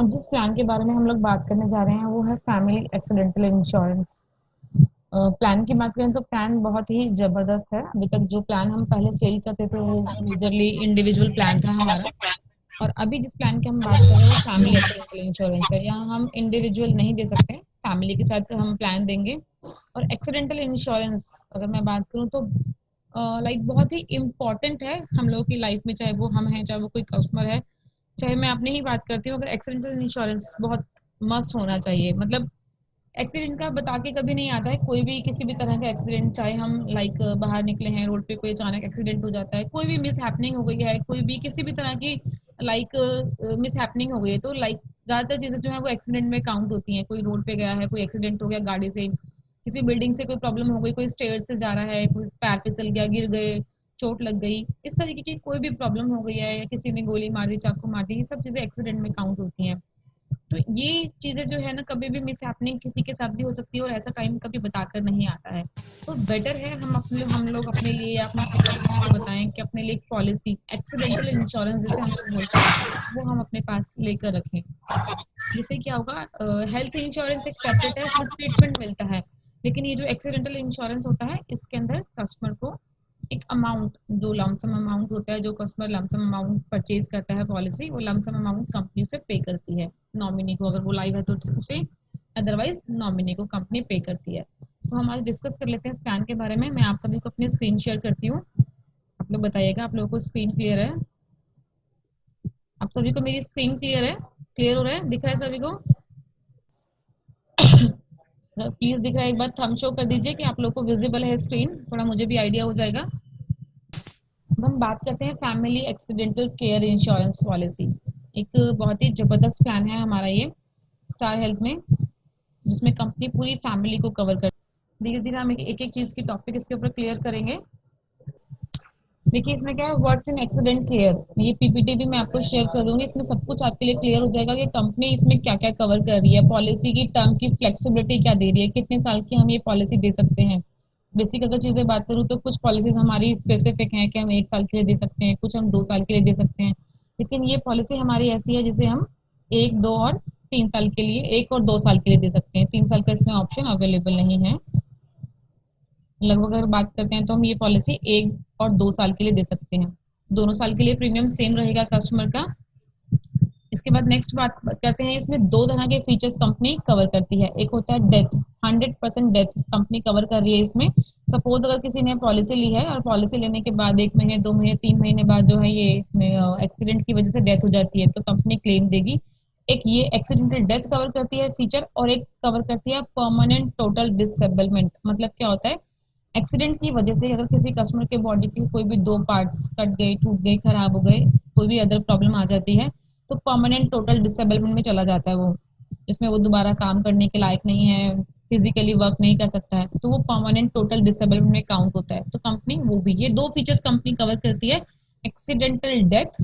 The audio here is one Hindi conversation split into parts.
आज जिस प्लान के बारे में हम लोग बात करने जा रहे हैं वो है फैमिली एक्सीडेंटल इंश्योरेंस। प्लान की बात करें तो प्लान बहुत ही ज़बरदस्त है। अभी तक जो प्लान हम पहले सेल करते थे वो मेजरली इंडिविजुअल प्लान था हमारा। और अभी जिस प्लान की हम बात कर रहे हैं वो फैमिली एक्सीडेंटल इंश्योरेंस है। यहाँ हम इंडिविजुअल नहीं दे सकते, फैमिली के साथ हम प्लान देंगे। और एक्सीडेंटल इंश्योरेंस अगर मैं बात करूँ तो लाइक बहुत ही इम्पॉर्टेंट है हम लोगों की लाइफ में, चाहे वो हम हैं चाहे वो कोई कस्टमर है। चाहे मैं अपनी ही बात करती हूँ, अगर एक्सीडेंटल इंश्योरेंस बहुत मस्ट होना चाहिए। मतलब एक्सीडेंट का बता के कभी नहीं आता है, कोई भी किसी भी तरह का एक्सीडेंट, चाहे हम लाइक बाहर निकले हैं रोड पे कोई अचानक एक्सीडेंट हो जाता है, कोई भी मिस हैपनिंग हो गई है, कोई भी किसी भी तरह की लाइक मिस हैपनिंग हो गई है, तो लाइक ज़्यादातर चीज़ें जो है वो एक्सीडेंट में काउंट होती हैं। कोई रोड पे गया है, कोई एक्सीडेंट हो गया गाड़ी से, किसी बिल्डिंग से कोई प्रॉब्लम हो गई, कोई स्टेयर से जा रहा है, कोई पैर फिसल गया, गिर गए, चोट लग गई, इस तरीके की कोई भी प्रॉब्लम हो गई है या किसी ने गोली मार दी, चाकू मार दी, ये सब चीज़ें एक्सीडेंट में काउंट होती हैं। तो ये चीज़ें जो है ना कभी भी मिस हैपनिंग किसी के साथ भी हो सकती है और ऐसा टाइम कभी बताकर नहीं आता है। तो बेटर है हम लोग अपने लिए या अपने कस्टमर को बताएं कि अपने लिए एक पॉलिसी एक्सीडेंटल इंश्योरेंस जिसे हम लोग बोलते हैं वो हम अपने पास लेकर रखें। जिससे क्या होगा, हेल्थ इंश्योरेंस एक सेपरेट है, उसमें ट्रीटमेंट मिलता है। लेकिन ये जो एक्सीडेंटल इंश्योरेंस होता है इसके अंदर कस्टमर को एक अमाउंट, जो लमसम अमाउंट होता है, जो कस्टमर लमसम अमाउंट परचेज करता है पॉलिसी, वो लमसम अमाउंट कंपनी से पे करती है नॉमिनी को, अगर वो लाइव है तो उसे, अदरवाइज नॉमिनी को कंपनी पे करती है। तो हम आज डिस्कस कर लेते हैं इस प्लान के बारे में। मैं आप सभी को अपनी स्क्रीन शेयर करती हूँ, आप लोग बताइएगा आप लोगों को स्क्रीन क्लियर है? आप सभी को मेरी स्क्रीन क्लियर है? क्लियर हो रहा है, दिख रहा है सभी को? प्लीज दिख रहा है, एक बार थंब शो कर दीजिए कि आप लोग को विजिबल है स्क्रीन, थोड़ा मुझे भी आइडिया हो जाएगा। अब हम बात करते हैं family accidental care insurance policy. एक बहुत ही जबरदस्त प्लान है हमारा ये स्टार हेल्थ में, जिसमें कंपनी पूरी फैमिली को कवर कर। धीरे धीरे हम एक एक चीज की टॉपिक इसके ऊपर क्लियर करेंगे। देखिए इसमें क्या है, व्हाट्स इन एक्सीडेंट केयर, ये पीपीटी भी मैं आपको शेयर कर दूंगी, इसमें सब कुछ आपके लिए क्लियर हो जाएगा कि कंपनी इसमें क्या क्या कवर कर रही है, पॉलिसी की टर्म की फ्लेक्सिबिलिटी क्या दे रही है, कितने साल की हम ये पॉलिसी दे सकते हैं। बेसिक अगर चीजें बात करूँ तो कुछ पॉलिसीज हमारी स्पेसिफिक हैं कि हम 1 साल के लिए दे सकते हैं, कुछ हम 2 साल के लिए दे सकते हैं। लेकिन ये पॉलिसी हमारी ऐसी है जिसे हम 1, 2 और 3 साल के लिए, 1 और 2 साल के लिए दे सकते हैं। 3 साल का इसमें ऑप्शन अवेलेबल नहीं है। लगभग अगर बात करते हैं तो हम ये पॉलिसी 1 और 2 साल के लिए दे सकते हैं। दोनों साल के लिए प्रीमियम सेम रहेगा कस्टमर का। इसके बाद नेक्स्ट बात करते हैं, इसमें 2 तरह के फीचर्स कंपनी कवर करती है। एक होता है डेथ, 100% डेथ कंपनी कवर कर रही है इसमें। सपोज अगर किसी ने पॉलिसी ली है और पॉलिसी लेने के बाद 1 महीने, 2 महीने, 3 महीने बाद जो है ये इसमें एक्सीडेंट की वजह से डेथ हो जाती है तो कंपनी क्लेम देगी। एक ये एक्सीडेंटल डेथ कवर करती है फीचर, और एक कवर करती है परमानेंट टोटल डिसेबलमेंट। मतलब क्या होता है, एक्सीडेंट की वजह से अगर किसी कस्टमर के बॉडी के कोई भी 2 पार्ट्स कट गए, टूट गए, खराब हो गए, कोई भी अदर प्रॉब्लम आ जाती है तो परमानेंट टोटल डिसेबलमेंट में चला जाता है वो, जिसमें वो दोबारा काम करने के लायक नहीं है, फिजिकली वर्क नहीं कर सकता है, तो वो परमानेंट टोटल डिसेबलमेंट में काउंट होता है। तो कंपनी वो भी ये 2 फीचर्स कंपनी कवर करती है। एक्सीडेंटल डेथ,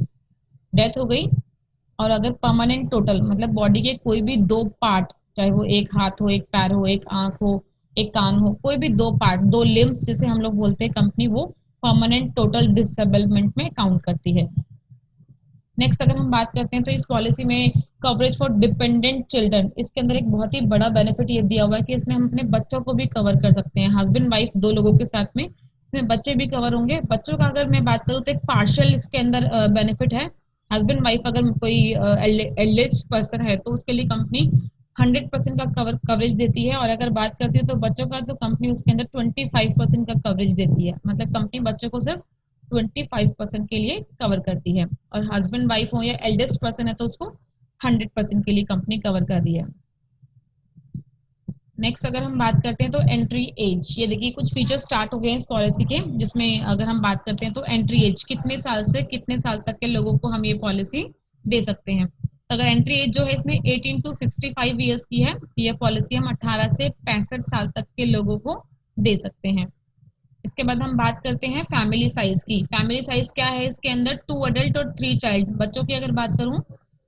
डेथ हो गई, और अगर परमानेंट टोटल मतलब बॉडी के कोई भी 2 पार्ट, चाहे वो एक हाथ हो, एक पैर हो, एक आंख हो, एक कान हो, कोई भी 2 पार्ट, 2 लिम्स जिसे हम लोग बोलते हैं, कंपनी वो परमानेंट टोटल डिसेबलमेंट में काउंट करती है। नेक्स्ट अगर हम बात करते हैं तो इस पॉलिसी में कवरेज फॉर डिपेंडेंट चिल्ड्रन, इसके अंदर एक बहुत ही बड़ा बेनिफिट ये दिया हुआ है कि इसमें हम अपने बच्चों को भी कवर कर सकते हैं। हस्बैंड वाइफ 2 लोगों के साथ में इसमें बच्चे भी कवर होंगे। बच्चों का अगर मैं बात करूँ तो एक पार्शियल इसके अंदर बेनिफिट है। हस्बैंड वाइफ अगर कोई एल्डेस्ट पर्सन है तो उसके लिए कंपनी 100% का कवरेज देती है, और अगर बात करती है तो बच्चों का, तो कंपनी उसके अंदर 25% का कवरेज देती है। मतलब कंपनी बच्चों को सिर्फ 25% के लिए कवर करती है, और हस्बैंड वाइफ हो या एल्डेस्ट पर्सन है तो उसको 100% के लिए कंपनी कवर कर रही है। नेक्स्ट अगर हम बात करते हैं तो एंट्री एज, ये देखिए कुछ फीचर्स स्टार्ट हो गए हैं इस पॉलिसी के, जिसमें अगर हम बात करते हैं तो एंट्री एज, कितने साल से कितने साल तक के लोगों को हम ये पॉलिसी दे सकते हैं। तो अगर एंट्री एज जो है इसमें 18 to 65 ईयर्स की है, ये पॉलिसी हम 18 से 65 साल तक के लोगों को दे सकते हैं। इसके बाद हम बात करते हैं फैमिली साइज की। फैमिली साइज क्या है इसके अंदर, 2 अडल्ट और 3 चाइल्ड। बच्चों की अगर बात करूं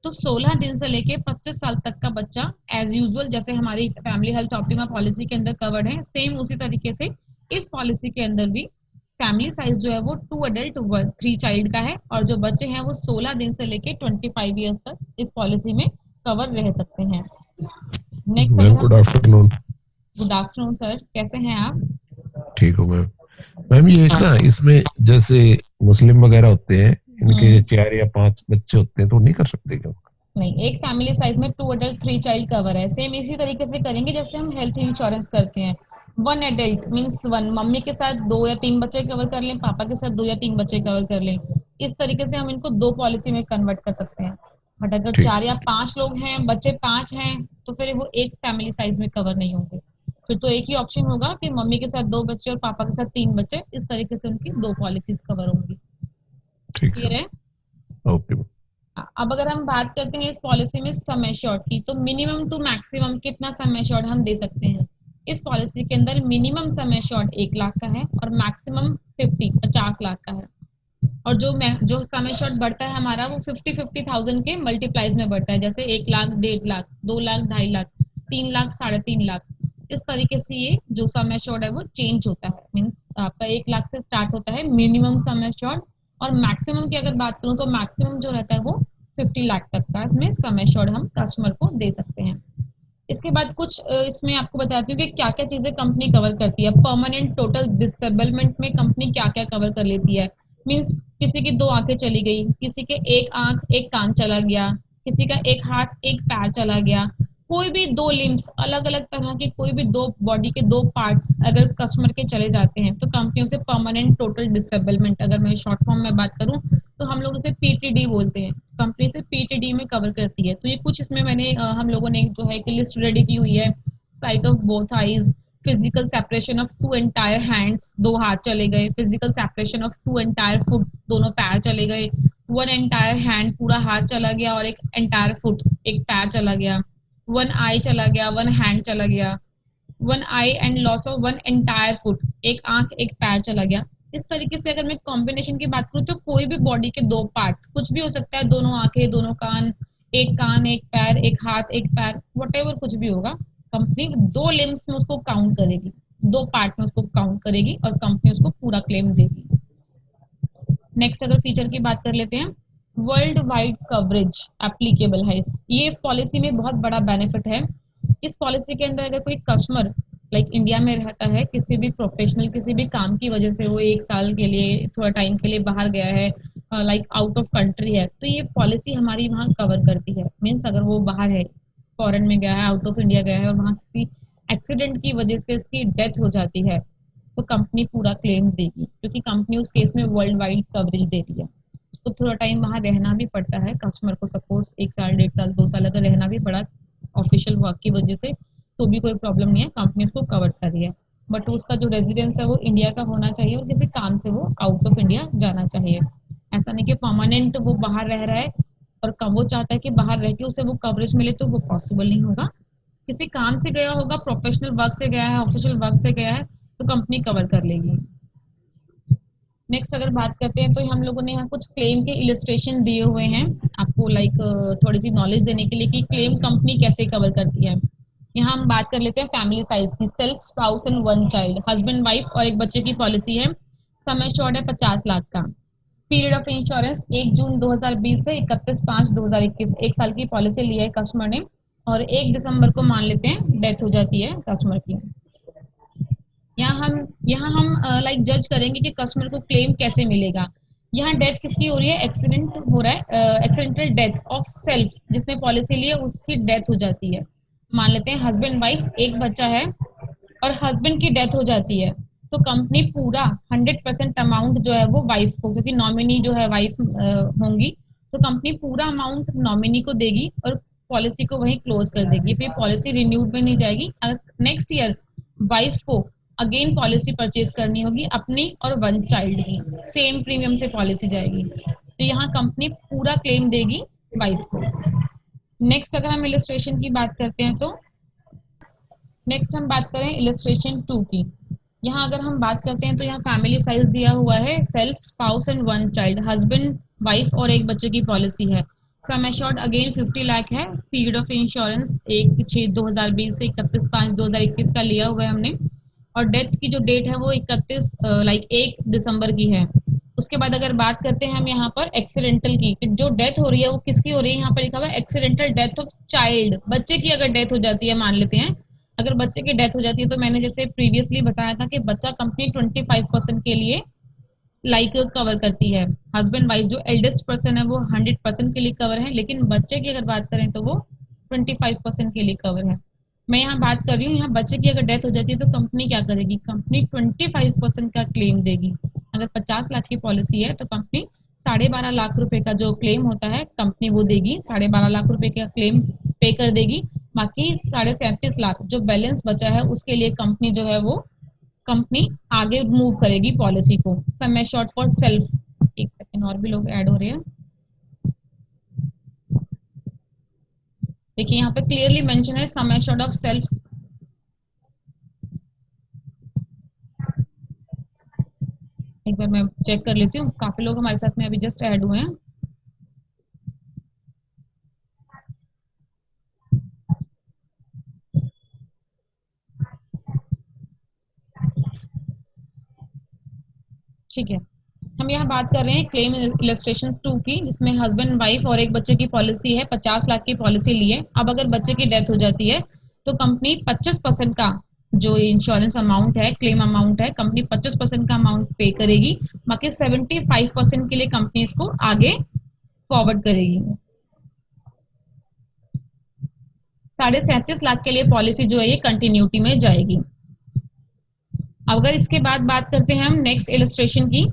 तो 16 दिन से लेके 25 साल तक का बच्चा एज यूजुअल, जैसे हमारी फैमिली हेल्थ ऑप्टिमा पॉलिसी के अंदर कवर्ड है, सेम उसी तरीके से इस पॉलिसी के अंदर भी फैमिली साइज जो है वो 2 अडल्ट 3 चाइल्ड का है, और जो बच्चे हैं वो 16 दिन से लेके 25 ईयर्स तक इस पॉलिसी में कवर रह सकते हैं। नेक्स्ट मैम अगर गुड हम, आफ्टरनून। गुड आफ्टरनून सर, कैसे हैं आप? ठीक हो मैम? मैम ये ना इसमें जैसे मुस्लिम वगैरह होते हैं, इनके हम्म, 4 या 5 बच्चे होते हैं तो नहीं कर सकते क्या? नहीं, एक फैमिली साइज में 2 एडल्ट 3 चाइल्ड कवर है। सेम इसी तरीके से करेंगे जैसे हम हेल्थ इंश्योरेंस करते हैं। 1 एडल्ट मीन्स वन, मम्मी के साथ 2 या 3 बच्चे कवर कर लें, पापा के साथ 2 या 3 बच्चे कवर कर लें। इस तरीके से हम इनको 2 पॉलिसी में कन्वर्ट कर सकते हैं। बट अगर ठीक। 4 या 5 लोग हैं, बच्चे 5 हैं, तो फिर वो एक फैमिली साइज में कवर नहीं होंगे। फिर तो एक ही ऑप्शन होगा कि मम्मी के साथ 2 बच्चे और पापा के साथ 3 बच्चे, इस तरीके से उनकी 2 पॉलिसीज कवर होंगी। ठीक क्लियर है। है? Okay ma'am. अब अगर हम बात करते हैं इस पॉलिसी में सम एश्योर्ड की, तो मिनिमम टू मैक्सिमम कितना सम एश्योर्ड हम दे सकते हैं? इस पॉलिसी के अंदर मिनिमम सम एश्योर्ड 1 लाख का है और मैक्सिमम 50 लाख का है। और जो सम एश्योर्ड बढ़ता है हमारा, वो 50,000 के मल्टीप्लाइज में बढ़ता है। जैसे 1 लाख, 1.5 लाख, 2 लाख, 2.5 लाख, 3 लाख, 3.5 लाख। इस तरीके से ये जो सम एश्योर्ड है वो चेंज होता है। मीन्स आपका 1 लाख से स्टार्ट होता है मिनिमम सम एश्योर्ड, और मैक्सिमम की अगर बात करूँ तो मैक्सिमम जो रहता है वो 50 लाख तक का इसमें सम एश्योर्ड हम कस्टमर को दे सकते हैं। इसके बाद कुछ इसमें आपको बताती हूँ कि क्या क्या चीजें कंपनी कवर करती है। परमानेंट टोटल डिसेबलमेंट में कंपनी क्या क्या कवर कर लेती है। मीन्स किसी की 2 आंखें चली गई, किसी के एक आंख एक कान चला गया, किसी का एक हाथ एक पैर चला गया, कोई भी 2 लिम्स, अलग अलग तरह की कोई भी दो बॉडी के 2 पार्ट्स अगर कस्टमर के चले जाते हैं, तो कंपनियों से परमानेंट टोटल डिसेबलमेंट, अगर मैं शॉर्ट फॉर्म में बात करूं तो हम लोग इसे पीटीडी बोलते हैं। कंपनी से पीटीडी में कवर करती है। तो ये कुछ इसमें मैंने हम लोगों ने जो है कि लिस्ट रेडी की हुई है। Site of both eyes, physical separation of 2 entire hands, 2 हाथ चले गए, physical separation of 2 entire foot, दोनों पैर चले गए, 1 एंटायर हैंड पूरा हाथ चला गया और एक एंटायर फुट एक पैर चला गया, 1 आई चला गया, 1 हैंड चला गया, 1 eye and loss of 1 entire foot, एक आंख एक पैर चला गया। इस तरीके से अगर मैं कॉम्बिनेशन की बात करूँ तो कोई भी बॉडी के 2 पार्ट, कुछ भी हो सकता है, दोनों आंखें, दोनों कान एक पैर, एक हाथ एक पैर, वट कुछ भी होगा, कंपनी 2 लिम्स में उसको काउंट करेगी, 2 पार्ट में उसको काउंट करेगी और कंपनी उसको पूरा क्लेम देगी। नेक्स्ट अगर फीचर की बात कर लेते हैं, वर्ल्ड वाइड कवरेज एप्लीकेबल है। ये पॉलिसी में बहुत बड़ा बेनिफिट है। इस पॉलिसी के अंदर अगर कोई कस्टमर लाइक इंडिया में रहता है, किसी भी प्रोफेशनल किसी भी काम की वजह से वो 1 साल के लिए थोड़ा टाइम के लिए बाहर गया है, लाइक आउट ऑफ कंट्री है, तो ये पॉलिसी हमारी वहाँ कवर करती है। मीन्स अगर वो बाहर है, फॉरेन में गया है, आउट ऑफ इंडिया गया है और वहाँ किसी एक्सीडेंट की वजह से उसकी डेथ हो जाती है, तो कंपनी पूरा क्लेम देगी, क्योंकि कंपनी उस केस में वर्ल्ड वाइड कवरेज दे रही है। उसको थोड़ा टाइम वहाँ रहना भी पड़ता है कस्टमर को, सपोज 1 साल, 1.5 साल, 2 साल अगर रहना भी पड़ा ऑफिशियल वर्क की वजह से, तो भी कोई प्रॉब्लम नहीं है, कंपनी उसको कवर कर रही है। बट उसका जो रेजिडेंस है वो इंडिया का होना चाहिए और किसी काम से वो आउट ऑफ इंडिया जाना चाहिए। ऐसा नहीं कि परमानेंट वो बाहर रह रहा है और कब वो चाहता है कि बाहर रह के उसे वो कवरेज मिले, तो वो पॉसिबल नहीं होगा। किसी काम से गया होगा, प्रोफेशनल वर्क से गया है, ऑफिशियल वर्क से गया है, तो कंपनी कवर कर लेगी। नेक्स्ट अगर बात करते हैं तो हम लोगों ने यहाँ कुछ क्लेम के इलस्ट्रेशन दिए हुए हैं आपको, लाइक थोड़ी सी नॉलेज देने के लिए कि क्लेम कंपनी कैसे कवर करती है। यहाँ हम बात कर लेते हैं फैमिली साइज की। Self, spouse and 1 child, husband wife और एक बच्चे की पॉलिसी है। सम एश्योर्ड है 50 लाख का। पीरियड ऑफ इंश्योरेंस 1 जून 2020 से 31 5 2021, 1 साल की पॉलिसी ली है कस्टमर ने, और 1 दिसंबर को मान लेते हैं डेथ हो जाती है कस्टमर की। यहाँ हम लाइक जज करेंगे कि कस्टमर को क्लेम कैसे मिलेगा। यहाँ डेथ किसकी हो रही है, एक्सीडेंट हो रहा है, एक्सीडेंटल डेथ ऑफ सेल्फ, जिसने पॉलिसी ली है उसकी डेथ हो जाती है। मान लेते हैं हस्बैंड वाइफ, एक बच्चा है और हस्बैंड की डेथ हो जाती है, तो कंपनी पूरा 100% अमाउंट जो है वो वाइफ को, क्योंकि नॉमिनी जो है वाइफ होंगी, तो कंपनी पूरा अमाउंट नॉमिनी को देगी और पॉलिसी को वही क्लोज कर देगी। फिर पॉलिसी रिन्यूड में नहीं जाएगी। नेक्स्ट ईयर वाइफ को अगेन पॉलिसी परचेज करनी होगी अपनी और 1 चाइल्ड की, सेम प्रीमियम से पॉलिसी जाएगी, तो यहाँ कंपनी पूरा क्लेम देगी वाइफ को। नेक्स्ट अगर हम इलस्ट्रेशन की बात करते हैं तो नेक्स्ट हम बात करें इलस्ट्रेशन 2 की। यहाँ अगर हम बात करते हैं तो यहाँ फैमिली साइज दिया हुआ है, self, spouse and 1 child, husband wife और एक बच्चे की पॉलिसी है। सम एश्योर्ड अगेन 50 लाख है। पीरियड ऑफ इंश्योरेंस 1/6/2020 से 31/5/2021 का लिया हुआ है हमने, और डेथ की जो डेट है वो 1 दिसंबर की है। उसके बाद अगर बात करते हैं हम यहाँ पर एक्सीडेंटल की, कि जो डेथ हो रही है वो किसकी हो रही है, यहाँ पर लिखा हुआ है एक्सीडेंटल डेथ ऑफ चाइल्ड, बच्चे की अगर डेथ हो जाती है, मान लेते हैं अगर बच्चे की डेथ हो जाती है, तो मैंने जैसे प्रीवियसली बताया था कि बच्चा कंपनी 25% के लिए लाइक कवर करती है, हस्बैंड वाइफ जो एल्डेस्ट पर्सन है वो 100% के लिए कवर है, लेकिन बच्चे की अगर बात करें तो वो 25% के लिए कवर है। मैं यहाँ बात कर रही हूँ, यहाँ बच्चे की अगर डेथ हो जाती है तो कंपनी क्या करेगी, कंपनी 25% का क्लेम देगी। अगर 50 लाख की पॉलिसी है तो कंपनी 12.5 लाख रुपए का जो क्लेम होता है कंपनी वो देगी, 12.5 लाख रुपए का क्लेम पे कर देगी। बाकी 37.5 लाख जो बैलेंस बचा है उसके लिए कंपनी जो है वो कंपनी आगे मूव करेगी पॉलिसी को। सम है शॉर्ट फॉर सेल्फ। एक सेकंड, और भी लोग ऐड हो रहे हैं। देखिए यहाँ पे क्लियरली मेंशन है सम है शॉर्ट ऑफ सेल्फ। एक बार मैं चेक कर लेती हूँ, काफी लोग हमारे साथ में अभी जस्ट ऐड हुए हैं। ठीक है, हम यहाँ बात कर रहे हैं क्लेम इलस्ट्रेशन 2 की, जिसमें हस्बैंड वाइफ और एक बच्चे की पॉलिसी है, 50 लाख की पॉलिसी ली है। अब अगर बच्चे की डेथ हो जाती है तो कंपनी 25% का जो इंश्योरेंस अमाउंट है, क्लेम अमाउंट है, कंपनी 25% का अमाउंट पे करेगी। बाकी 75% के लिए कंपनी इसको आगे फॉरवर्ड करेगी। 37.5 लाख के लिए पॉलिसी जो है ये कंटिन्यूटी में जाएगी। अब अगर इसके बाद बात करते हैं हम नेक्स्ट इलस्ट्रेशन की,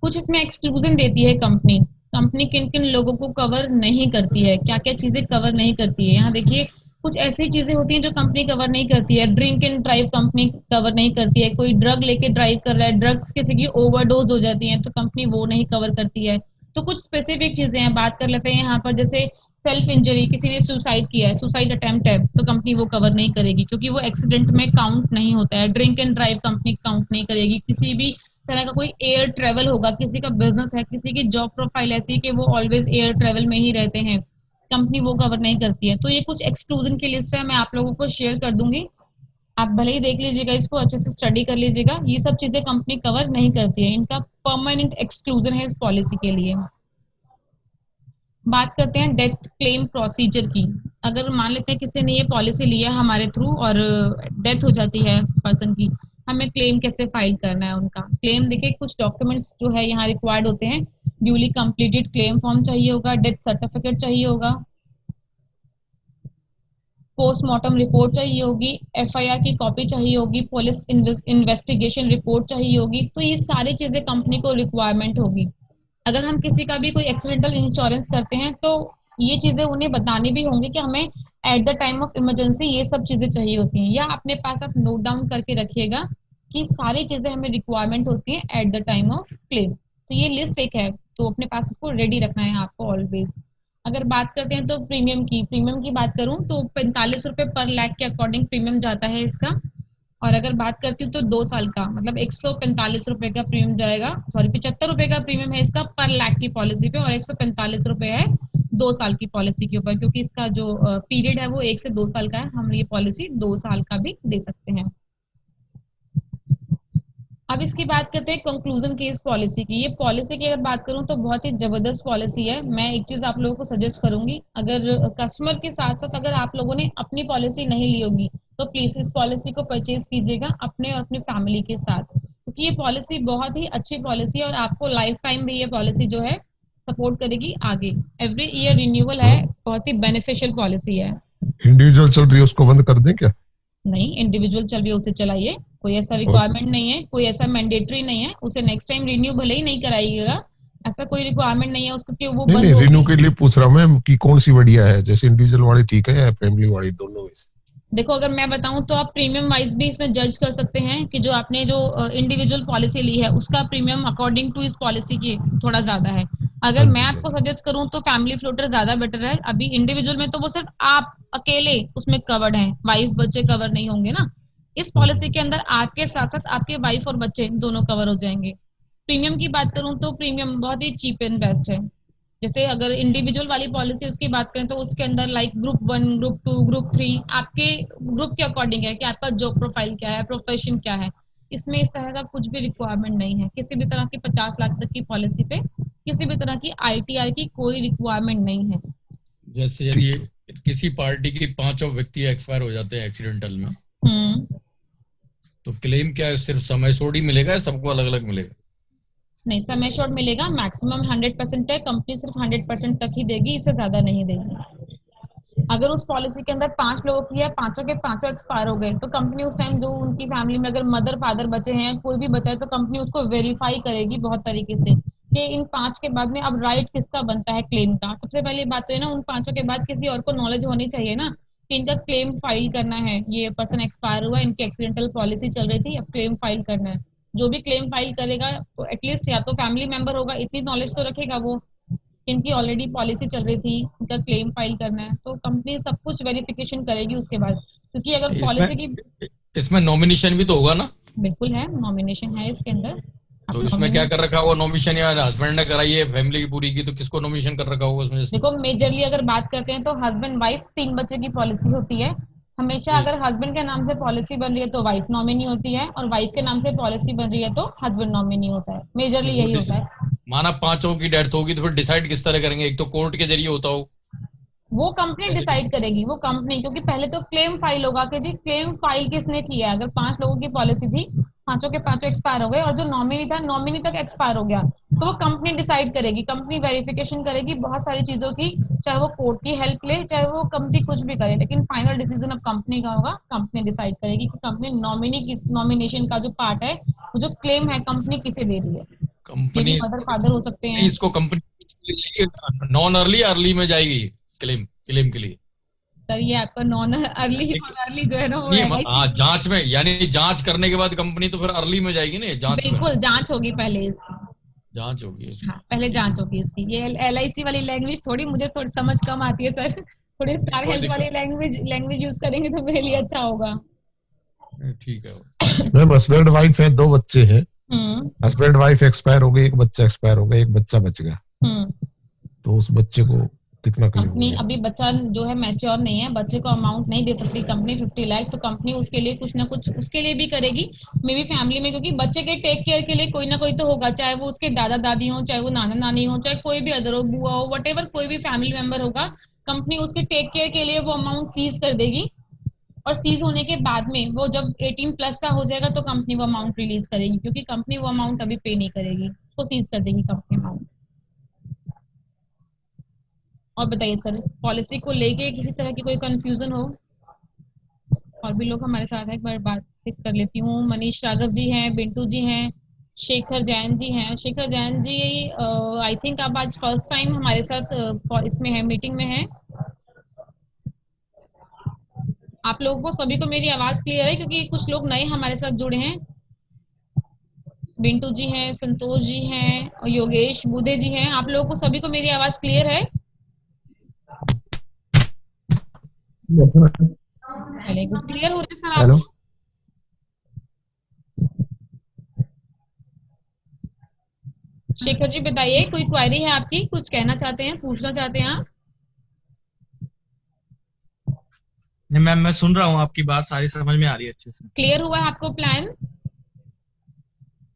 कुछ इसमें एक्सक्लूजन देती है कंपनी। कंपनी किन किन लोगों को कवर नहीं करती है, क्या क्या चीजें कवर नहीं करती है, यहाँ देखिए कुछ ऐसी चीजें होती हैं जो कंपनी कवर नहीं करती है। Drink and drive company cover नहीं करती है, कोई ड्रग लेके ड्राइव कर रहा है, ड्रग्स किसी की ओवरडोज हो जाती है तो कंपनी वो नहीं कवर करती है। तो कुछ स्पेसिफिक चीजें हैं, बात कर लेते हैं यहाँ पर। जैसे सेल्फ इंजरी, किसी ने सुसाइड किया है, सुसाइड अटेम्प्ट है, तो कंपनी वो कवर नहीं करेगी क्योंकि वो एक्सीडेंट में काउंट नहीं होता है। Drink and drive company count नहीं करेगी। किसी भी तरह का कोई एयर ट्रेवल होगा, किसी का बिजनेस है, किसी की जॉब प्रोफाइल ऐसी है कि वो ऑलवेज एयर ट्रेवल में ही रहते हैं, कंपनी वो कवर नहीं करती है। तो ये कुछ एक्सक्लूजन की लिस्ट है, मैं आप लोगों को शेयर कर दूंगी, आप भले ही देख लीजिएगा, इसको अच्छे से स्टडी कर लीजिएगा। ये सब चीजें कंपनी कवर नहीं करती है, इनका परमानेंट एक्सक्लूजन है इस पॉलिसी के लिए। बात करते हैं डेथ क्लेम प्रोसीजर की। अगर मान लेते हैं किसी ने ये पॉलिसी लिया हमारे थ्रू और डेथ हो जाती है पर्सन की, हमें क्लेम कैसे फाइल करना है उनका। क्लेम देखिए कुछ डॉक्यूमेंट्स जो है यहाँ रिक्वायर्ड होते हैं। ड्यूली कंप्लीटेड क्लेम फॉर्म चाहिए होगा, डेथ सर्टिफिकेट चाहिए होगा, पोस्टमार्टम रिपोर्ट चाहिए होगी, एफआईआर की कॉपी चाहिए होगी, पुलिस इन्वेस्टिगेशन रिपोर्ट चाहिए होगी। तो ये सारी चीजें कंपनी को रिक्वायरमेंट होगी। अगर हम किसी का भी कोई एक्सीडेंटल इंश्योरेंस करते हैं तो ये चीजें उन्हें बतानी भी होंगी कि हमें at the time of emergency ये सब चीजें चाहिए होती हैं, या अपने पास आप नोट डाउन करके रखिएगा कि सारी चीजें हमें रिक्वायरमेंट होती है at the time of claim. तो ये लिस्ट एक है, तो अपने पास इसको रेडी रखना है आपको ऑलवेज। अगर बात करते हैं तो प्रीमियम की बात करूं तो 45 रुपए पर लाख के अकॉर्डिंग प्रीमियम जाता है इसका। और अगर बात करती हूँ तो 2 साल का मतलब 145 रुपए का प्रीमियम जाएगा, सॉरी 75 रुपए का प्रीमियम है इसका पर लाख की पॉलिसी पे, और 145 रुपए है 2 साल की पॉलिसी के ऊपर, क्योंकि इसका जो पीरियड है वो 1 से 2 साल का है, हम ये पॉलिसी 2 साल का भी दे सकते हैं। अब इसकी बात करते हैं कंक्लूजन की इस पॉलिसी की। ये पॉलिसी की अगर बात करूं तो बहुत ही जबरदस्त पॉलिसी है। मैं एक चीज आप लोगों को सजेस्ट करूंगी, अगर कस्टमर के साथ साथ अगर आप लोगों ने अपनी पॉलिसी नहीं ली होगी तो प्लीज इस पॉलिसी को परचेज कीजिएगा अपने और अपनी फैमिली के साथ, क्योंकि ये पॉलिसी बहुत ही अच्छी पॉलिसी है और आपको लाइफ टाइम भी ये पॉलिसी जो है सपोर्ट करेगी आगे। एवरी ईयर रिन्यूअल है, बहुत ही बेनिफिशियल पॉलिसी है। इंडिविजुअल चल रही है उसको बंद कर दें क्या? नहीं, इंडिविजुअल चल रही है उसे चलाइए, कोई ऐसा रिक्वायरमेंट नहीं है, कोई ऐसा मैंडेटरी नहीं है, उसे नेक्स्ट टाइम रिन्यू भले ही नहीं कराइएगा, ऐसा कोई रिक्वायरमेंट नहीं है उसको कि वो नहीं बंद नहीं, होगी। रिन्यू के लिए पूछ रहा हूँ मैं कि कौन सी बढ़िया है, जैसे इंडिविजुअल वाली ठीक है या फैमिली वाली, दोनों में से? देखो अगर मैं बताऊं तो आप प्रीमियम वाइज भी इसमें जज कर सकते हैं कि जो आपने जो इंडिविजुअल पॉलिसी ली है उसका प्रीमियम अकॉर्डिंग टू इस पॉलिसी की थोड़ा ज्यादा है। अगर हाँ मैं जी हाँ आपको जी। सजेस्ट करूं तो फैमिली फ्लोटर ज्यादा बेटर है। अभी इंडिविजुअल में तो वो सिर्फ आप अकेले उसमें कवर्ड हैं, वाइफ बच्चे कवर नहीं होंगे ना। इस पॉलिसी के अंदर आपके साथ साथ आपके वाइफ और बच्चे दोनों कवर हो जाएंगे। प्रीमियम की बात करूं तो प्रीमियम बहुत ही चीप एंड बेस्ट है। जैसे अगर इंडिविजुअल वाली पॉलिसी उसकी बात करें तो उसके अंदर लाइक ग्रुप 1, ग्रुप 2, ग्रुप 3 आपके ग्रुप के अकॉर्डिंग है कि आपका जॉब प्रोफाइल क्या है, प्रोफेशन क्या है। इसमें इस तरह का कुछ भी रिक्वायरमेंट नहीं है, किसी भी तरह की 50 लाख तक की पॉलिसी पे किसी भी तरह की आईटीआर की कोई रिक्वायरमेंट नहीं है। जैसे यदि किसी पार्टी की 5 व्यक्ति एक्सपायर हो जाते हैं एक्सीडेंटल में, तो क्लेम क्या है, सिर्फ समय सोड ही मिलेगा या सबको अलग अलग मिलेगा? नहीं, समय शॉर्ट मिलेगा, मैक्सिमम 100% है, कंपनी सिर्फ 100% तक ही देगी, इससे ज्यादा नहीं देगी। अगर उस पॉलिसी के अंदर 5 लोगों की है, पांचों के पांचों एक्सपायर हो गए, तो कंपनी उस टाइम जो उनकी फैमिली में अगर मदर फादर बचे हैं, कोई भी बचा है, तो कंपनी उसको वेरीफाई करेगी बहुत तरीके से कि इन 5 के बाद में अब राइट किसका बनता है क्लेम का। सबसे पहली बात तो है ना, उन 5 के बाद किसी और को नॉलेज होनी चाहिए ना कि इनका क्लेम फाइल करना है, ये पर्सन एक्सपायर हुआ, इनकी एक्सीडेंटल पॉलिसी चल रही थी, अब क्लेम फाइल करना है। जो भी क्लेम फाइल करेगा तो एटलीस्ट या तो फैमिली मेंबर होगा, इतनी नॉलेज तो रखेगा वो, इनकी ऑलरेडी पॉलिसी चल रही थी, इनका क्लेम फाइल करना है, तो कंपनी सब कुछ वेरिफिकेशन करेगी उसके बाद। क्योंकि अगर पॉलिसी की इसमें नॉमिनेशन भी तो होगा ना? बिल्कुल है, नॉमिनेशन है इसके अंदर। तो इसमें क्या कर रखा होगा नॉमिनेशन? या हस्बैंड ने कराई है फैमिली की पूरी की, तो किसको नॉमिनेशन कर रखा होगा उसमें? देखो मेजरली अगर बात करते हैं तो हस्बैंड वाइफ 3 बच्चे की पॉलिसी होती है हमेशा। अगर हस्बैंड के नाम से पॉलिसी बन रही है तो वाइफ नॉमिनी होती है, और वाइफ के नाम से पॉलिसी बन रही है तो हस्बैंड नॉमिनी होता है। मेजरली यही होता है। माना 5 की डेथ होगी तो फिर डिसाइड किस तरह करेंगे? एक तो कोर्ट के जरिए होता हो, वो कंपनी डिसाइड करेगी, वो कंपनी, क्योंकि पहले तो क्लेम फाइल होगा कि जी क्लेम फाइल किसने किया है। अगर 5 लोगों की पॉलिसी थी, पांचों के पांचों एक्सपायर हो गए और जो नॉमिनी था नॉमिनी तक एक्सपायर हो गया, तो वो कंपनी डिसाइड करेगी, कंपनी वेरिफिकेशन करेगी बहुत सारी चीजों की, चाहे वो कोर्ट की हेल्प ले, चाहे वो कंपनी कुछ भी करे, लेकिन फाइनल डिसीजन अब कंपनी का होगा। कंपनी डिसाइड करेगी कि कंपनी नॉमिनी की नॉमिनेशन का जो पार्ट है, वो जो क्लेम है, कंपनी किसे दे रही है। ये भी कंपनी मदर फादर हो सकते हैं। इसको कंपनी नॉन अर्ली अर्ली में जाएगी क्लेम के लिए। सर ये आपका नॉन अर्ली और अर्ली जो है ना, वो हाँ, जांच में, यानी जांच करने के बाद कंपनी तो फिर अर्ली में जाएगी ना जांच में। बिल्कुल, जांच होगी पहले इसकी, जांच होगी इसकी। हाँ पहले जांच होगी इसकी। ये LIC वाली लैंग्वेज थोड़ी मुझे थोड़ी समझ कम आती है सर, थोड़ी स्टार हेल्थ वाली लैंग्वेज यूज करेंगे तो मेरे लिए अच्छा होगा। ठीक है मैम, हस्बैंड वाइफ है, 2 बच्चे हैं, हस्बैंड वाइफ एक्सपायर हो गई, एक बच्चा एक्सपायर हो गया, एक बच्चा बच गया, तो उस बच्चे को कितना क्लेम कंपनी होगा? अभी बच्चा जो है मैच्योर नहीं है, बच्चे को अमाउंट नहीं दे सकती कंपनी 50 लाख, तो कंपनी उसके लिए कुछ ना कुछ उसके लिए भी करेगी, मे बी फैमिली में, क्योंकि बच्चे के टेक केयर के लिए कोई ना कोई तो होगा, चाहे वो उसके दादा दादी हो, चाहे वो नाना नानी हो, चाहे कोई भी अदर हो, बुआ हो, वट कोई भी फैमिली मेंबर होगा, कंपनी उसके टेक केयर के लिए वो अमाउंट सीज कर देगी। और सीज होने के बाद में वो जब 18+ का हो जाएगा तो कंपनी वो अमाउंट रिलीज करेगी, क्योंकि कंपनी वो अमाउंट अभी पे नहीं करेगी, तो सीज कर देगी कंपनी अमाउंट। और बताइए सर, पॉलिसी को लेके किसी तरह की कोई कंफ्यूजन हो? और भी लोग हमारे साथ हैं, एक बार बात कर लेती हूँ। मनीष राघव जी हैं, बिंटू जी हैं, शेखर जैन जी हैं। शेखर जैन जी आई थिंक आप आज फर्स्ट टाइम हमारे साथ इसमें है, मीटिंग में है। आप लोगों को सभी को मेरी आवाज क्लियर है? क्योंकि कुछ लोग नए हमारे साथ जुड़े हैं। बिंटू जी हैं, संतोष जी हैं और योगेश बुधे जी हैं। आप लोगों को सभी को मेरी आवाज क्लियर है? क्लियर हो रही है सर आपको? शेखर जी बताइए, कोई क्वेरी है आपकी, कुछ कहना चाहते हैं, पूछना चाहते हैं आप? नहीं मैम, मैं सुन रहा हूँ, आपकी बात सारी समझ में आ रही है अच्छे से। क्लियर हुआ है आपको प्लान?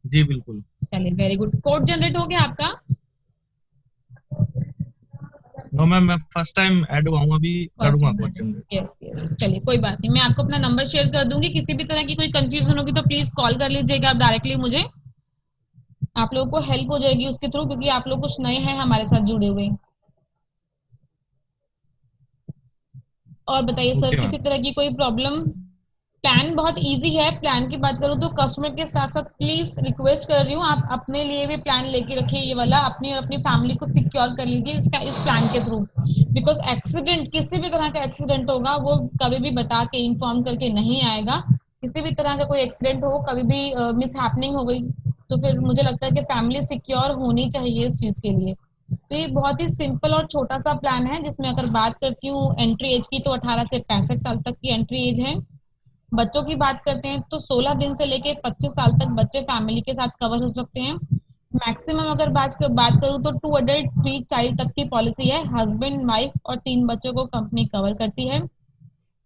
जी बिल्कुल। चलिए वेरी गुड। कोड जनरेट हो गया आपका? नो मैम, मैं फर्स्ट टाइम ऐड हुआ हूँ, अभी करूँगा कोड जनरेट। यस यस, चलिए कोई बात नहीं, मैं आपको अपना नंबर शेयर कर दूंगी, किसी भी तरह की कोई कंफ्यूजन होगी तो प्लीज कॉल कर लीजिएगा आप डायरेक्टली मुझे, आप लोगों को हेल्प हो जाएगी उसके थ्रू, क्योंकि आप लोग कुछ नए हैं हमारे साथ जुड़े हुए। और बताइए सर, किसी तरह की कोई प्रॉब्लम? प्लान बहुत इजी है। प्लान की बात करूँ तो कस्टमर के साथ साथ प्लीज रिक्वेस्ट कर रही हूँ, आप अपने लिए भी प्लान लेके रखिए, ये वाला अपनी और अपनी फैमिली को सिक्योर कर लीजिए इस प्लान के थ्रू। बिकॉज एक्सीडेंट, किसी भी तरह का एक्सीडेंट होगा वो कभी भी बता के इन्फॉर्म करके नहीं आएगा। किसी भी तरह का कोई एक्सीडेंट हो, कभी भी मिस हैपनिंग हो गई, तो फिर मुझे लगता है कि फैमिली सिक्योर होनी चाहिए इस चीज के लिए। तो ये बहुत ही सिंपल और छोटा सा प्लान है, जिसमें अगर बात करती हूँ एंट्री एज की तो 18 से 65 साल तक की एंट्री एज है। बच्चों की बात करते हैं तो 16 दिन से लेके 25 साल तक बच्चे फैमिली के साथ कवर हो सकते हैं। मैक्सिमम अगर बात करूँ तो 2 अडल्ट 3 चाइल्ड तक की पॉलिसी है। हस्बैंड वाइफ और 3 बच्चों को कंपनी कवर करती है।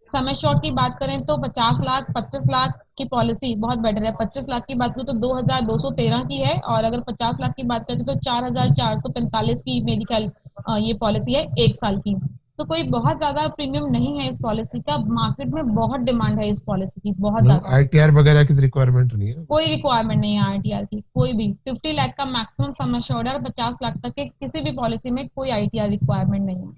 समय शॉर्ट की बात करें तो 50 लाख 25 लाख की पॉलिसी बहुत बेटर है। 25 लाख की बात करूँ तो 2213 की है, और अगर 50 लाख की बात करें तो 4445 की मेडिकल ये पॉलिसी है 1 साल की। तो कोई बहुत ज्यादा प्रीमियम नहीं है इस पॉलिसी का। मार्केट में बहुत डिमांड है इस पॉलिसी की, बहुत ज्यादा। आईटीआर वगैरह की रिक्वायरमेंट नहीं है? कोई रिक्वायरमेंट नहीं है आईटीआर की, कोई भी। 50 लाख का मैक्सिमम सम एश्योर्ड है और 50 लाख तक के किसी भी पॉलिसी में कोई आईटीआर रिक्वायरमेंट नहीं है।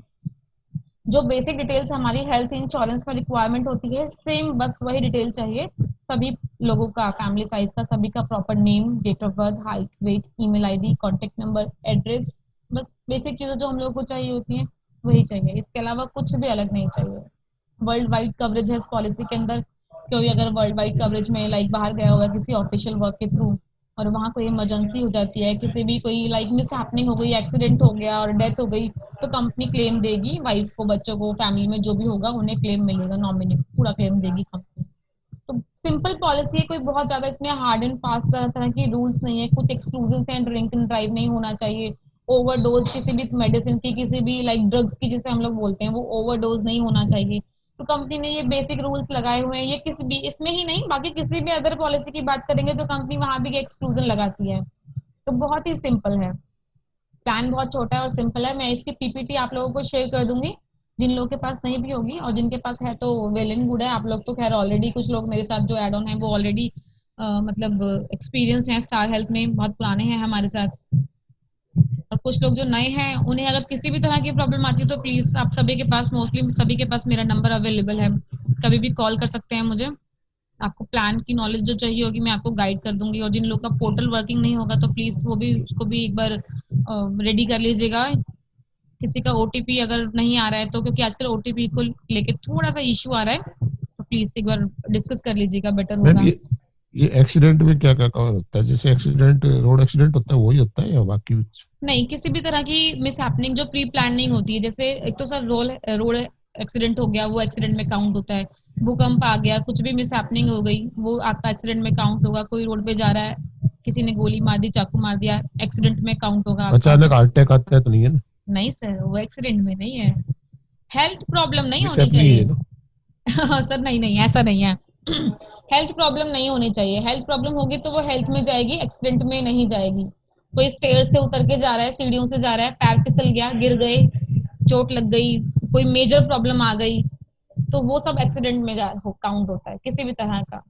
जो बेसिक डिटेल्स हमारी हेल्थ इंश्योरेंस में रिक्वायरमेंट होती है, सेम बस वही डिटेल चाहिए सभी लोगों का, फैमिली साइज का, सभी का proper name, date of birth, height, weight, email ID, contact number, address, बस बेसिक चीजें जो हम लोगों को चाहिए होती हैं वही चाहिए। इसके अलावा कुछ भी अलग नहीं चाहिए। वर्ल्ड वाइड कवरेज है इस पॉलिसी के अंदर। कोई अगर वर्ल्ड वाइड कवरेज में लाइक बाहर गया हुआ है किसी ऑफिशियल वर्क के थ्रू, और वहाँ कोई इमरजेंसी हो जाती है, किसी भी कोई लाइक मिस हैपनिंग हो गई, एक्सीडेंट हो गया और डेथ हो गई, तो कंपनी क्लेम देगी। वाइफ को, बच्चों को, फैमिली में जो भी होगा उन्हें क्लेम मिलेगा, नॉमिनी पूरा क्लेम देगी कंपनी। तो सिंपल पॉलिसी है, कोई बहुत ज्यादा इसमें हार्ड एंड फास्ट तरह तरह की रूल्स नहीं है। कुछ एक्सक्लूजन हैं, ड्रिंक एंड ड्राइव नहीं होना चाहिए, ओवरडोज किसी भी मेडिसिन की, किसी भी लाइक ड्रग्स की जिसे हम लोग बोलते हैं, वो ओवरडोज नहीं होना चाहिए। तो कंपनी ने ये बेसिक रूल्स लगाए हुए हैं। ये किसी भी इसमें ही नहीं, बाकी किसी भी अदर पॉलिसी की बात करेंगे तो कंपनी वहां भी एक्सक्लूजन लगाती है। तो बहुत ही सिंपल है, प्लान बहुत छोटा है और सिंपल है। मैं इसकी पीपीटी आप लोगों को शेयर कर दूंगी, जिन लोगों के पास नहीं भी होगी, और जिनके पास है तो वेल एंड गुड है। आप लोग तो खैर ऑलरेडी, कुछ लोग मेरे साथ जो एड ऑन है वो ऑलरेडी मतलब एक्सपीरियंस्ड हैं स्टार हेल्थ में, बहुत पुराने हैं हमारे साथ। और कुछ लोग जो नए हैं, उन्हें अगर किसी भी तरह की प्रॉब्लम आती है तो प्लीज आप सभी के पास, मोस्टली सभी के पास मेरा नंबर अवेलेबल है, कभी भी कॉल कर सकते हैं मुझे। आपको प्लान की नॉलेज जो चाहिए होगी मैं आपको गाइड कर दूंगी। और जिन लोग का पोर्टल वर्किंग नहीं होगा तो प्लीज वो भी, उसको भी एक बार रेडी कर लीजिएगा। किसी का ओटीपी अगर नहीं आ रहा है तो, क्योंकि आजकल ओटीपी को लेके थोड़ा सा इश्यू आ रहा है, तो प्लीज एक बार डिस्कस कर लीजिएगा, बेटर होगा। ये एक्सीडेंट में क्या क्या कवर होता है? जैसे एक्सीडेंट, रोड एक्सीडेंट होता है वही होता है या बाकी? नहीं, किसी भी तरह की मिस हैपनिंग जो प्री प्लान नहीं होती है, जैसे एक तो सर रोड एक्सीडेंट हो गया, वो एक्सीडेंट में काउंट होता है। भूकंप आ गया, कुछ भी मिस हैपनिंग हो गई, वो आपका एक्सीडेंट में काउंट होगा। कोई रोड पे जा रहा है, किसी ने गोली मार दी, चाकू मार दिया, एक्सीडेंट में काउंट होगा आपका। अचानक हार्ट अटैक आता है तो नहीं है ना? नहीं सर, वो एक्सीडेंट में नहीं है। हेल्थ प्रॉब्लम नहीं होनी चाहिए। सर नहीं नहीं, ऐसा नहीं है। हेल्थ प्रॉब्लम नहीं होनी चाहिए। हेल्थ प्रॉब्लम होगी तो वो हेल्थ में जाएगी, एक्सीडेंट में नहीं जाएगी। कोई स्टेयर से उतर के जा रहा है, सीढ़ियों से जा रहा है, पैर फिसल गया, गिर गए, चोट लग गई, कोई मेजर प्रॉब्लम आ गई, तो वो सब एक्सीडेंट में काउंट होता है, किसी भी तरह का।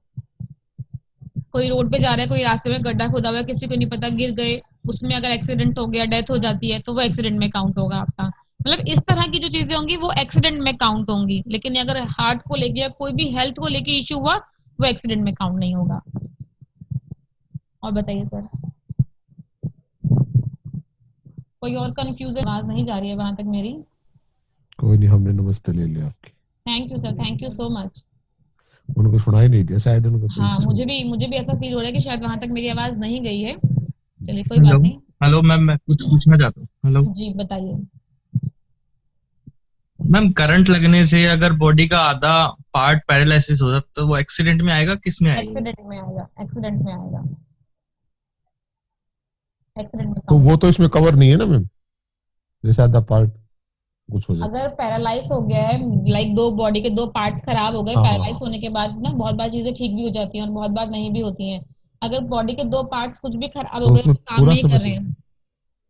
कोई रोड पे जा रहा है, कोई रास्ते में गड्ढा खोदा हुआ है, किसी को नहीं पता, गिर गए, उसमें अगर एक्सीडेंट हो गया, डेथ हो जाती है, तो वो एक्सीडेंट में काउंट होगा आपका। मतलब इस तरह की जो चीजें होंगी वो एक्सीडेंट में काउंट होंगी। लेकिन अगर हार्ट को लेके या कोई भी हेल्थ को लेके इश्यू हुआ, वो एक्सीडेंट में काउंट नहीं होगा। और बताइए सर, कोई और कंफ्यूजन? आवाज नहीं जा रही है वहां तक मेरी? कोई नहीं, हमने नमस्ते ले लिया आपकी। Thank you sir, thank you so much. उनको सुनाई नहीं दिया शायद उनको। हाँ, मुझे भी ऐसा फील हो रहा है कि शायद वहां तक मेरी आवाज नहीं गई है। चलिए कोई बात नहीं। हेलो मैम, मैं कुछ पूछना चाहता हूँ। हेलो जी बताइए। मैम, करंट लगने से अगर बॉडी का आधा पार्ट पैरालिसिस हो जाता तो वो एक्सीडेंट में आएगा, किस में आएगा? एक्सीडेंट में आएगा, एक्सीडेंट में आएगा, एक्सीडेंट में। तो वो तो इसमें कवर नहीं है ना मैम, जैसे आधा पार्ट कुछ हो जाए। अगर पैरालाइज हो गया है, लाइक दो बॉडी के दो पार्ट्स खराब हो गए, पैरालाइज होने के बाद ना बहुत बार चीजें ठीक भी हो जाती हैं और बहुत बार नहीं भी होती हैं। अगर बॉडी के दो पार्ट्स कुछ भी खराब हो गए, काम नहीं कर रहे हैं,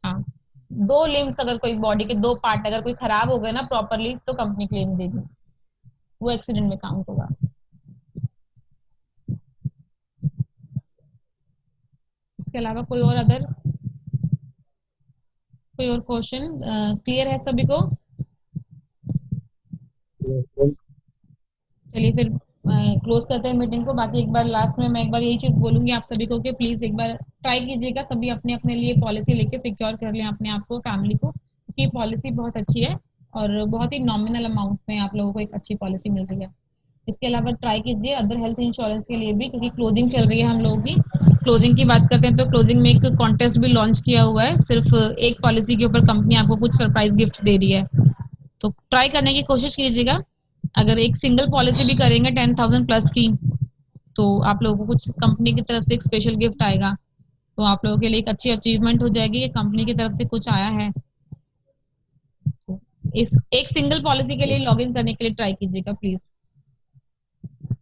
हाँ, दो लिम्स, अगर कोई बॉडी के दो पार्ट अगर कोई खराब हो गए ना प्रॉपरली, तो कंपनी क्लेम देगी, वो एक्सीडेंट में काउंट होगा। इसके अलावा कोई और कोई और क्वेश्चन? क्लियर है सभी को? चलिए फिर क्लोज करते हैं मीटिंग को। बाकी एक बार लास्ट में मैं एक बार यही चीज बोलूंगी आप सभी को कि प्लीज एक बार ट्राई कीजिएगा, सभी अपने अपने लिए पॉलिसी लेके सिक्योर कर लें अपने आप को, फैमिली को, क्योंकि पॉलिसी बहुत अच्छी है और बहुत ही नॉमिनल अमाउंट में आप लोगों को एक अच्छी पॉलिसी मिल रही है। इसके अलावा ट्राई कीजिए अदर हेल्थ इंश्योरेंस के लिए भी, क्योंकि क्लोजिंग चल रही है हम लोगों की। क्लोजिंग की बात करते हैं तो क्लोजिंग में एक कॉन्टेस्ट भी लॉन्च किया हुआ है। सिर्फ एक पॉलिसी के ऊपर कंपनी आपको कुछ सरप्राइज गिफ्ट दे रही है, तो ट्राई करने की कोशिश कीजिएगा। अगर एक सिंगल पॉलिसी भी करेंगे 10,000 प्लस की, तो आप लोगों को कुछ कंपनी की तरफ से एक स्पेशल गिफ्ट आएगा। तो आप लोगों के लिए एक अच्छी अचीवमेंट हो जाएगी कि कंपनी की तरफ से कुछ आया है। इस एक सिंगल पॉलिसी के लिए लॉग इन करने के लिए ट्राई कीजिएगा प्लीज।